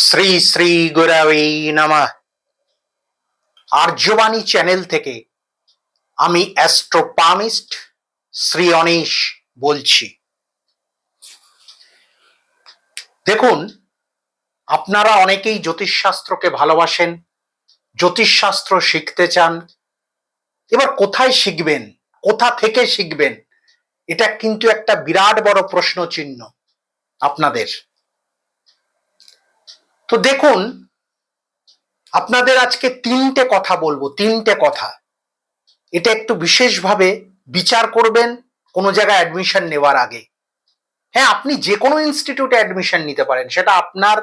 শ্রী শ্রী গুরবে নমঃ। আর্যবাণী চ্যানেল থেকে আমি অ্যাস্ট্রোপামিস্ট শ্রী অনিশ বলছি। দেখুন, আপনারা অনেকেই জ্যোতিষশাস্ত্রকে ভালোবাসেন, জ্যোতিষশাস্ত্র শিখতে চান। এবার কোথায় শিখবেন, কোথা থেকে শিখবেন, এটা কিন্তু একটা বিরাট বড় প্রশ্ন চিহ্ন আপনাদের। তো দেখুন, আপনাদের আজকে তিনটে কথা বলবো, তিনটে কথা। এটা একটু বিশেষভাবে বিচার করবেন কোনো জায়গায় অ্যাডমিশন নেওয়ার আগে। হ্যাঁ, আপনি যে কোনো ইনস্টিটিউটে অ্যাডমিশন নিতে পারেন, সেটা আপনার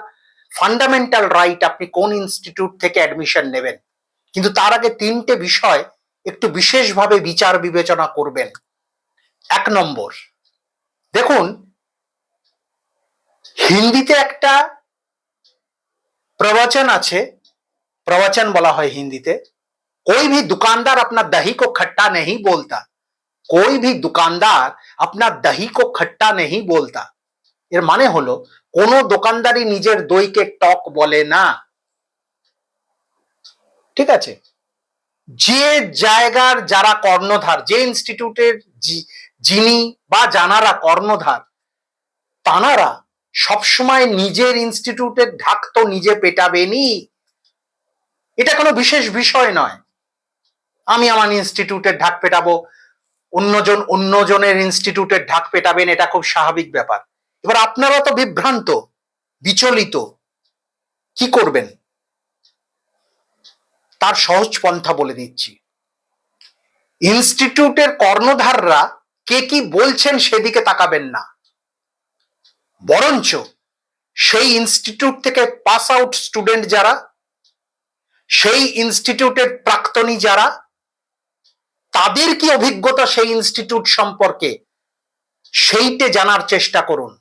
ফান্ডামেন্টাল রাইট, আপনি কোন ইনস্টিটিউট থেকে অ্যাডমিশন নেবেন। কিন্তু তার আগে তিনটে বিষয় একটু বিশেষভাবে বিচার বিবেচনা করবেন। 1 নম্বর, দেখুন, হিন্দিতে একটা প্রবচন আছে, প্রবচন বলা হয় হিন্দিতে, कोई भी दुकानदार अपना दही को खट्टा नहीं बोलता, कोई भी दुकानदार अपना दही को खट्टा नहीं बोलता। এর মানে হলো, কোনো দোকানদারই নিজের দইকে টক বলে না। ঠিক আছে? যে জায়গার যারা কর্ণধার, যে ইনস্টিটিউটের যিনি বা যারা কর্ণধার, তানারা সবসময় নিজের ইনস্টিটিউটের ঢাক তো নিজে পেটাবেনই। এটা কোনো বিশেষ বিষয় নয়। আমি আমার ইনস্টিটিউটের ঢাক পেটাবো, অন্যজনের ইনস্টিটিউটের ঢাক পেটাবেন, এটা খুব স্বাভাবিক ব্যাপার। এবার আপনারা তো বিভ্রান্ত, বিচলিত, কি করবেন? তার সহজ পন্থা বলে দিচ্ছি। ইনস্টিটিউটের কর্ণধাররা কে কি বলছেন সেদিকে তাকাবেন না, বরঞ্চ সেই ইনস্টিটিউট থেকে পাস আউট স্টুডেন্ট যারা, সেই ইনস্টিটিউটের প্রাক্তনী যারা, তাদের কি অভিজ্ঞতা সেই ইনস্টিটিউট সম্পর্কে, সেইটে জানার চেষ্টা করুন।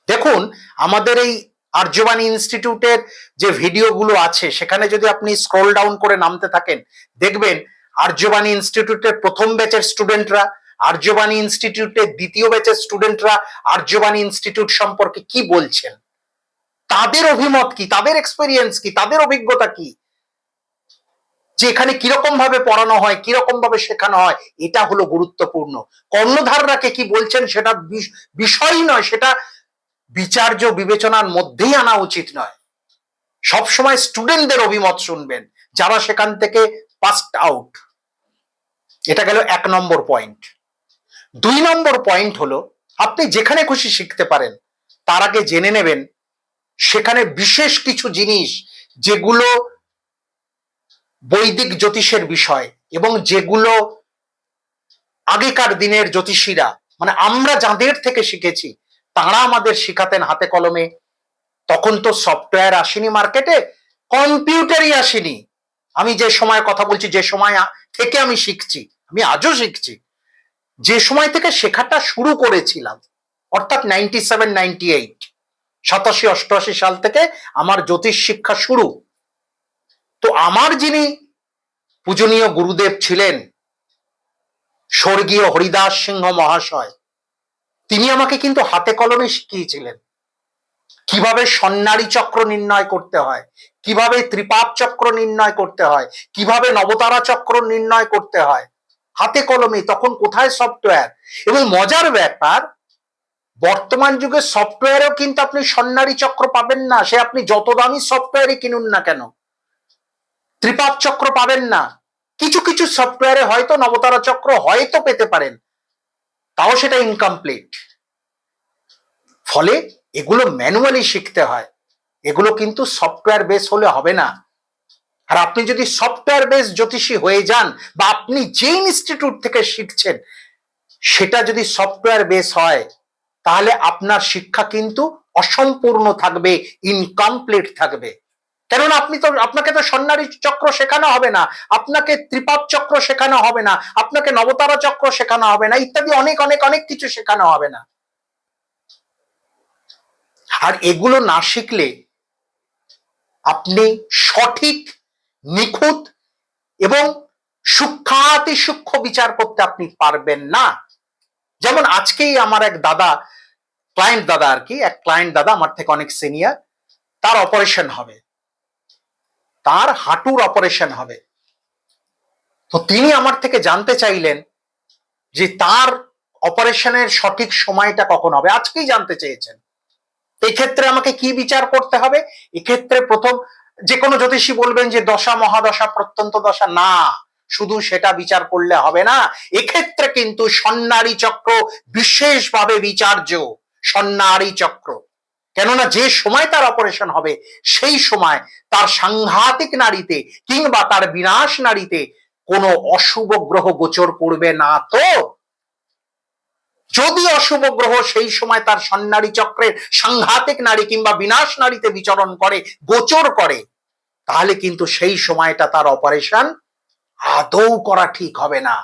দেখুন, আমাদের এই আর্যবাণী ইনস্টিটিউটের যে ভিডিওগুলো আছে, সেখানে যদি আপনি স্ক্রল ডাউন করে নামতে থাকেন, দেখবেন আর্যবাণী ইনস্টিটিউটের প্রথম ব্যাচের স্টুডেন্টরা, আর্যবাণী ইনস্টিটিউটের দ্বিতীয় ব্যাচের স্টুডেন্টরা আর্যবাণী ইনস্টিটিউট সম্পর্কে কি বলছেন, তাদের অভিমত কি, তাদের এক্সপেরিয়েন্স কি, তাদের অভিজ্ঞতা কি, যে এখানে কিরকম ভাবে পড়ানো হয়, কিরকম ভাবে শেখানো হয়, এটা হলো গুরুত্বপূর্ণ। কর্ণধাররা কে কি বলছেন সেটা বিষয় নয়, সেটা বিচার্য বিবেচনার মধ্যেই আনা উচিত নয়। সবসময় স্টুডেন্টদের অভিমত শুনবেন, যারা সেখান থেকে পাসড আউট। এটা গেল 1 নম্বর পয়েন্ট। 2 নম্বর পয়েন্ট হলো, আপনি যেখানে খুশি শিখতে পারেন, তার আগে জেনে নেবেন সেখানে বিশেষ কিছু জিনিস যেগুলো বৈদিক জ্যোতিষের বিষয়, এবং যেগুলো আগেকার দিনের জ্যোতিষীরা, মানে আমরা যাদের থেকে শিখেছি, তারা আমাদের শিখাতেন হাতে কলমে। তখন তো সফটওয়্যার আসেনি মার্কেটে, কম্পিউটারই আসেনি। আমি যে সময় কথা বলছি, যে সময় থেকে আমি শিখছি, আমি আজও শিখছি, যে সময় থেকে শেখাটা শুরু করেছিলাম, অর্থাৎ 97-98, 87-88 সাল থেকে আমার জ্যোতিষ শিক্ষা শুরু। তো আমার যিনি পূজনীয় গুরুদেব ছিলেন, স্বর্গীয় হরিদাস সিংহ মহাশয়, তিনি আমাকে কিন্তু হাতে কলমে শিখিয়েছিলেন কিভাবে সন্ন্যারী চক্র নির্ণয় করতে হয়, কিভাবে ত্রিপাদ চক্র নির্ণয় করতে হয়, কিভাবে নবতারা চক্র নির্ণয় করতে হয়, হাতে কলমে। তখন কোথায় সফটওয়্যার? এবং মজার ব্যাপার, বর্তমান যুগে সফটওয়্যারেও কিন্তু আপনি সন্ন্যারী চক্র পাবেন না, সে আপনি যত দামি সফটওয়্যারই কিনুন না কেন, ত্রিপাদ চক্র পাবেন না। কিছু কিছু সফটওয়্যারে হয়তো নবতারা চক্র হয়তো পেতে পারেন, তাও সেটা ইনকমপ্লিট। ফলে এগুলো ম্যানুয়ালি শিখতে হয়, এগুলো কিন্তু সফটওয়্যার বেস হলে হবে না। আর আপনি যদি সফটওয়্যার বেস জ্যোতিষী হয়ে যান, বা আপনি যে ইনস্টিটিউট থেকে শিখছেন সেটা যদি সফটওয়্যার বেস হয়, তাহলে আপনার শিক্ষা কিন্তু অসম্পূর্ণ থাকবে, ইনকমপ্লিট থাকবে। কেননা আপনাকে তো সন্ন্যারী চক্র শেখানো হবে না, আপনাকে ত্রিপাদ চক্র শেখানো হবে না, আপনাকে নবতারা চক্র শেখানো হবে না, ইত্যাদি অনেক অনেক অনেক কিছু শেখানো হবে না। আর এগুলো না শিখলে আপনি সঠিক, নিখুঁত এবং সূক্ষ্মাতি সূক্ষ্ম বিচার করতে আপনি পারবেন না। যেমন আজকেই আমার এক দাদা, ক্লায়েন্ট দাদা আর কি, এক ক্লায়েন্ট দাদা, আমার থেকে অনেক সিনিয়র, তার অপারেশন হবে, তার হাঁটুর অপারেশন হবে। তো তিনি আমার থেকে জানতে চাইলেন যে তার অপারেশনের সঠিক সময়টা কখন হবে, আজকেই জানতে চেয়েছেন। এক্ষেত্রে আমাকে কি বিচার করতে হবে? এক্ষেত্রে প্রথম, যে কোনো জ্যোতিষী বলবেন যে দশা মহাদশা প্রত্যন্ত দশা, না, শুধু সেটা বিচার করলে হবে না। এক্ষেত্রে কিন্তু স্বর্ণারী চক্র বিশেষভাবে বিচার্য। স্বর্ণারী চক্র, কেননা যে সময় তার অপারেশন হবে সেই সময় তার সাংঘাতিক নারীতে কিংবা তার বিনাশ নারীতে কোনো অশুভ গ্রহ গোচর করবে না। তো যদি অশুভ গ্রহ সেই সময় তার স্বর্ণারী চক্রের সাংঘাতিক নারী কিংবা বিনাশ নারীতে বিচরণ করে, গোচর করে, তাহলে কিন্তু সেই সময়টা তার অপারেশন আদৌ করা ঠিক হবে না।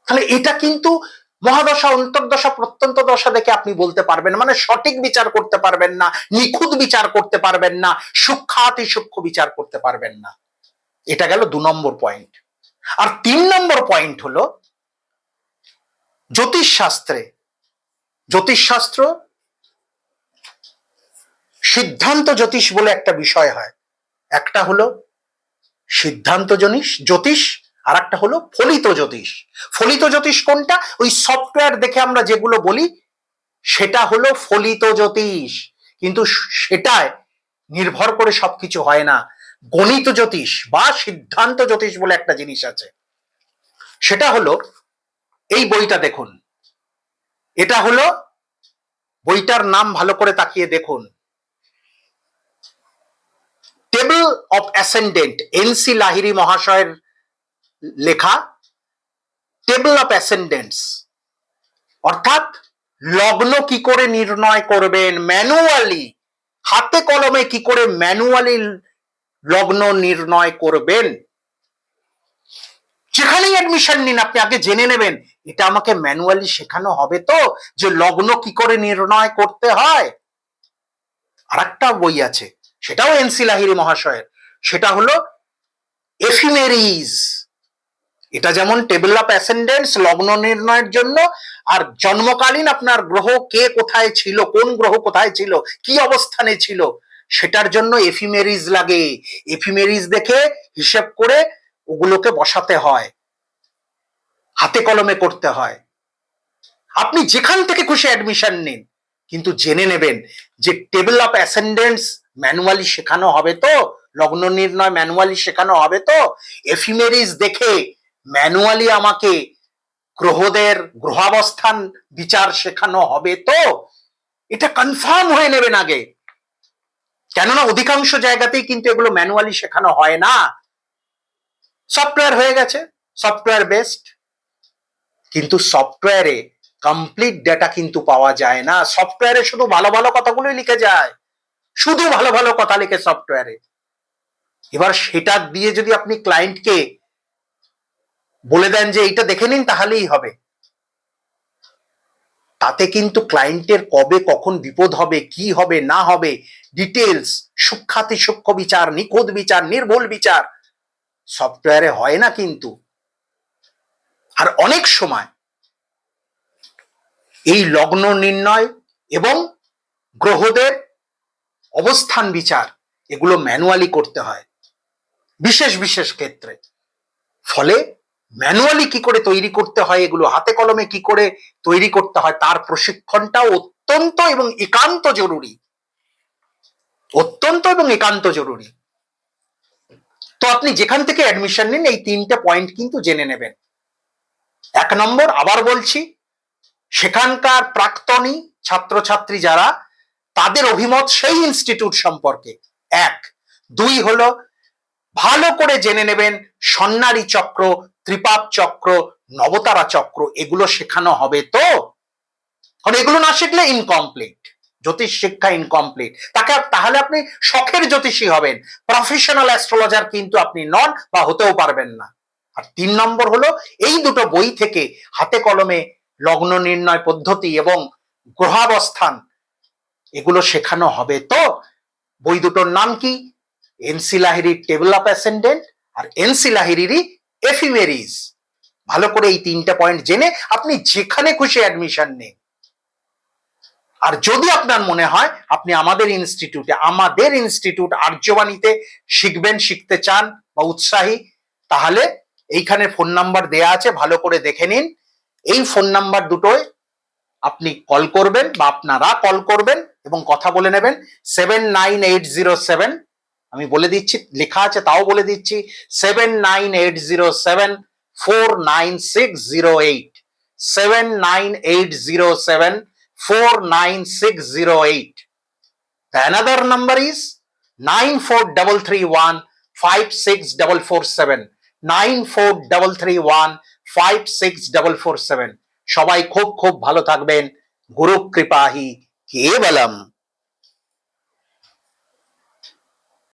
তাহলে এটা কিন্তু মহাদশা, অন্তর্দশা, প্রত্যন্ত দশা দেখে আপনি বলতে পারবেন, মানে সঠিক বিচার করতে পারবেন না, নিখুঁত বিচার করতে পারবেন না, সূক্ষ্মাতি সূক্ষ্ম বিচার করতে পারবেন না। এটা গেল 2 নম্বর পয়েন্ট। আর 3 নম্বর পয়েন্ট হলো জ্যোতিষশাস্ত্রে, জ্যোতিষশাস্ত্র সিদ্ধান্ত জ্যোতিষ বলে একটা বিষয় হয়। একটা হলো সিদ্ধান্ত জ্যোতিষ, আর একটা হলো ফলিত জ্যোতিষ। ফলিত জ্যোতিষ কোনটা? ওই সফটওয়্যার দেখে আমরা যেগুলো বলি সেটা হলো ফলিত জ্যোতিষ, কিন্তু সেটায় নির্ভর করে সবকিছু হয় না। গণিত জ্যোতিষ বা সিদ্ধান্ত জ্যোতিষ বলে একটা জিনিস আছে। সেটা হলো, এই বইটা দেখুন, এটা হলো বইটার নাম, ভালো করে তাকিয়ে দেখুন, table of ascendant, NC Lahiri মহাশয়ের লেখা টেবল অফ অ্যাসেন্ডেন্টস, অর্থাৎ লগ্ন কি করে নির্ণয় করবেন ম্যানুয়ালি, হাতে কলমে কি করে ম্যানুয়ালি লগ্ন নির্ণয় করবেন। যেখানেই অ্যাডমিশন নিন আপনি আগে জেনে নেবেন এটা আমাকে ম্যানুয়ালি শেখানো হবে তো, যে লগ্ন কি করে নির্ণয় করতে হয়। আর একটা বই আছে, সেটাও এনসি লাহিড়ী মহাশয়ের, সেটা হলো এফিমেরিজ। এটা যেমন টেবল অফ অ্যাসেন্ডেন্টস লগ্ন নির্ণয়ের জন্য, আর জন্মকালীন আপনার গ্রহ কে কোথায় ছিল, কোন গ্রহ কোথায় ছিল, কি অবস্থানে ছিল, সেটার জন্য এফিমেরিজ লাগে। এফিমেরিজ দেখে হিসেব করে ওগুলোকে বসাতে হয়, হাতে কলমে করতে হয়। আপনি যেখান থেকে খুশি অ্যাডমিশন নিন, কিন্তু জেনে নেবেন যে টেবল অফ অ্যাসেন্ডেন্টস ম্যানুয়ালি শেখানো হবে তো, লগ্ন নির্ণয় ম্যানুয়ালি শেখানো হবে তো, এফিমেরিজ দেখে ম্যানুয়ালি আমাকে গ্রহদের গ্রহাবস্থান বিচার শেখানো হবে তো, এটা কনফার্ম হয়ে নেবেন আগে। কেননা অধিকাংশ জায়গাতেই কিন্তু এগুলো ম্যানুয়ালি শেখানো হয় না, সফটওয়্যার হয়ে গেছে, সফটওয়্যার বেসড। কিন্তু সফটওয়্যারে কমপ্লিট ডেটা কিন্তু পাওয়া যায় না। সফটওয়্যারে শুধু ভালো ভালো কথাগুলোই লিখে যায়, শুধু ভালো ভালো কথা লিখে সফটওয়্যারে। এবার সেটা দিয়ে যদি আপনি ক্লায়েন্টকে বলে দেন যে এইটা দেখে নিন তাহলেই হবে, তাতে কিন্তু ক্লায়েন্টের কবে কখন বিপদ হবে, কি হবে না হবে, ডিটেলস, সূক্ষ্মাতি সূক্ষ্ম বিচার, নিখুঁত বিচার, নির্ভুল বিচার সফটওয়্যারে হয় না কিন্তু। আর অনেক সময় এই লগ্ন নির্ণয় এবং গ্রহদের অবস্থান বিচার এগুলো ম্যানুয়ালি করতে হয় বিশেষ বিশেষ ক্ষেত্রে। ফলে ম্যানুয়ালি কি করে তৈরি করতে হয়, এগুলো হাতে কলমে কি করে তৈরি করতে হয়, তার প্রশিক্ষণটাও অত্যন্ত এবং একান্ত জরুরি, অত্যন্ত এবং একান্ত জরুরি। তো আপনি যেখান থেকে অ্যাডমিশন নিন এই 3টে পয়েন্ট কিন্তু জেনে নেবেন। 1 নম্বর, আবার বলছি, সেখানকার প্রাক্তনী ছাত্রছাত্রী যারা, তাদের অভিমত সেই ইনস্টিটিউট সম্পর্কে 1। 2 হলো ভালো করে জেনে নেবেন স্বর্ণারী চক্র, ত্রিপাদ চক্র, নবতারা চক্র এগুলো শেখানো হবে তো, কারণ এগুলো না শিখলে ইনকমপ্লিট, জ্যোতিষ শিক্ষা ইনকমপ্লিট। তাহলে আপনি শখের জ্যোতিষী হবেন, প্রফেশনাল অ্যাস্ট্রোলজার কিন্তু আপনি নন বা হতেও পারবেন না। আর 3 নম্বর হলো এই দুটো বই থেকে হাতে কলমে লগ্ন নির্ণয় পদ্ধতি এবং গ্রহাবস্থান এগুলো শেখানো হবে তো। বই দুটোর নাম কি? এনসি লাহিড়ীর টেবল অফ অ্যাসেন্ডেন্ট আর এনসি লাহিড়ীরই এফিমেরিজ। ভালো করে এই 3টে পয়েন্ট জেনে আপনি যেখানে খুশি অ্যাডমিশন নিন। আর যদি আপনার মনে হয় আপনি আমাদের ইনস্টিটিউট আর্যবাণীতে শিখবেন, শিখতে চান বা উৎসাহী, তাহলে এইখানে ফোন নাম্বার দেয়া আছে, ভালো করে দেখে নিন। এই ফোন নাম্বার দুটোয় আপনি কল করবেন বা আপনারা কল করবেন এবং কথা বলে নেবেন। 79807, আমি বলে দিচ্ছি, লেখা আছে তাও বলে দিচ্ছি, 79807499608, 79807499608. The another number is 9433156447, 9433156447. সবাই খুব খুব ভালো থাকবেন। গুরু কৃপাহি কেবলম।